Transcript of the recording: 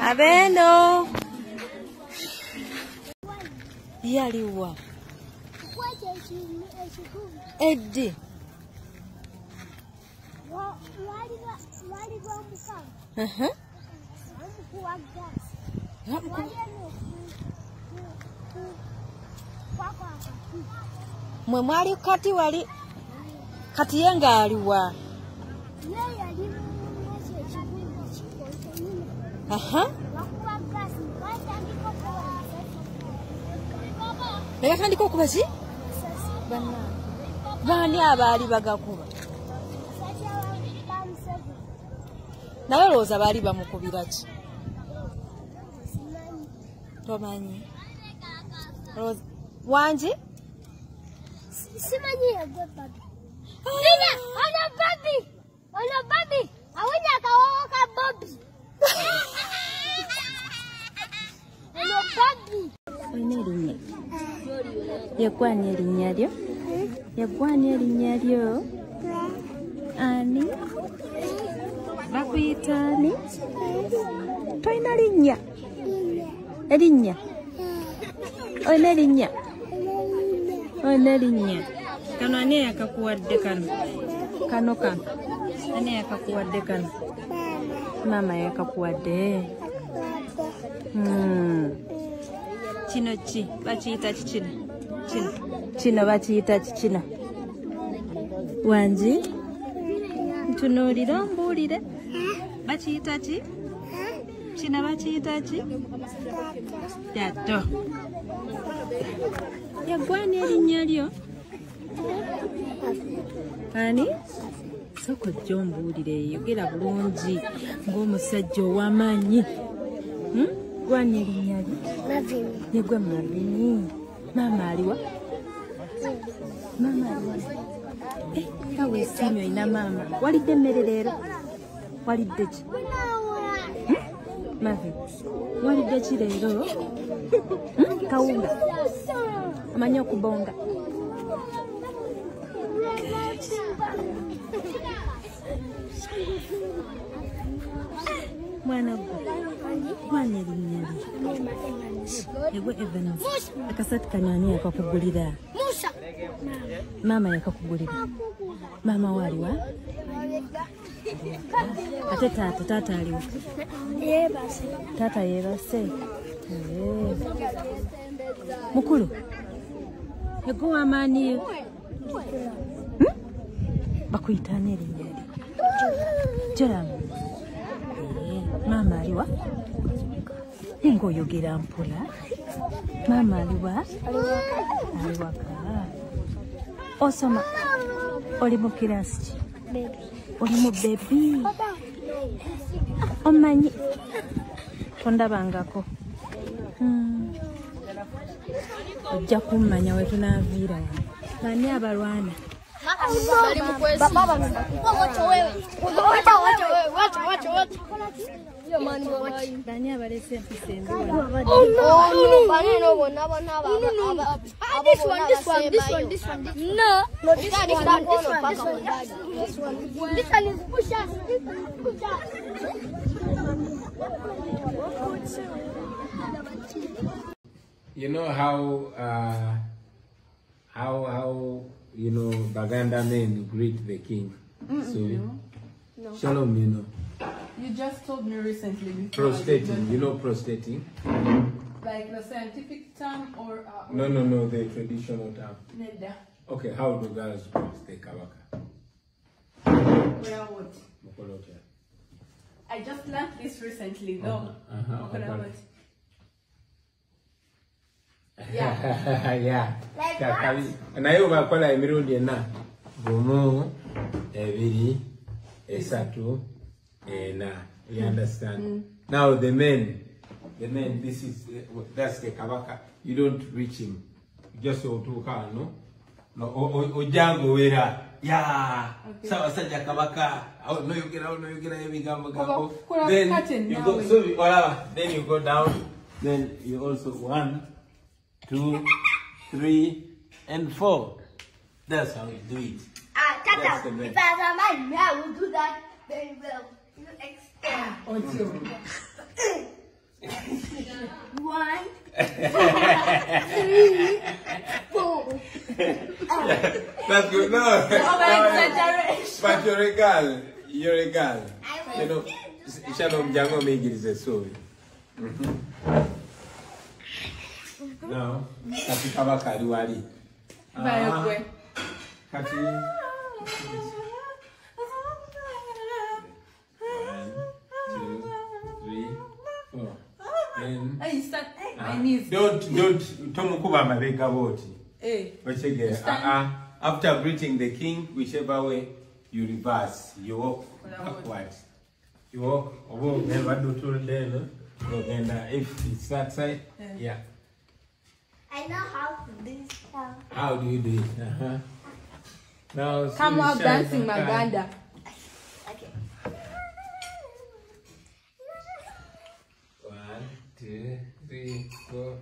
Abeno yaliwa Eddie mwe mwali kati wali kati yenga aliwa yakandika okuba ki baani abaali bagakuba naye olowooza baali bamukubira ki tomanyi wangi simanyi yagwe Babi nina ono Babi awunya akawawo ka Babi ono Babi olina erinnya yagwani erinnya lyo yagwani erinnya lyo ani bakuyita ani tolina linnya erinnya olina erinnya olina erinnya kano ani yakakuwadde kano ani yakakuwadde kano mama yakakuwadde kino ki bakiyita kikino kino bakiyita kikino wangi ntunuulira ombuulire bakiyita ki kino bakiyita ki yatto yagwani erinnya lyo ani soko jja ombuulire yogera bulungi ng'omusajja ow'amaanyi gwani erinnya lyo yegwe Mavini mama aliwa kawe esiimyo ina mama walidde emmere leero walidde ki Mavi walidde ki leero kawunga amanyi okubonga mwana gwe mwana erinnya yegwe Evans akasati kano ani yakakugulira mama yakakugulira mama waliwa ate taata aliwa taata yeebase mukulu yegwe w'amaani yo bakuyitaana erinnya lyo Joramu mama aliwa ng'oyogera mpola mama aliwa aliwaka osoma oli mu kirasi ki oli mu bebi omanyi tondabangako ojja kummanya we tunaaviira bani abalwana bani abalese empisa embi You know how you know Baganda men greet the king. So No. Shalom, you know. You just told me recently. Prostrating, you know prostrating? Like the scientific term or No, the traditional term. Neda. Okay, how do girls greet the kabaka? Where would? Mokolote. I just learned this recently though. Okay. Yeah. Yeah. Like what? Nayo bakola emirundi ena. Gumu, ebiri, esatu, ena. You understand? Now the men, that's the kabaka. You don't reach him. You just otuka, no? No, ojango wera. Yeah. Sawa saja kabaka. No, you get every gambo. Then you go. So then you go down. Then you also 1, 2, 3, and 4. That's how you do it. Tata, if I have a man, I will do that very well. You extend. 1, 2, 3, 4. That's good. No. But you're a girl. You know, Shalom Jango make it is a story. Now, Kati Kabaka Duari. Kati. 1, 2, 3, 4. Then. Hey, start. My knees. Don't Tomukuba Mabeka Voti. After greeting the king, whichever way you reverse, you walk backwards. You walk over, never do to the and if it's that side, yeah. I know how to do stuff. How do you do it? Now, come out dancing, Maganda. Okay. 1, 2, 3, 4.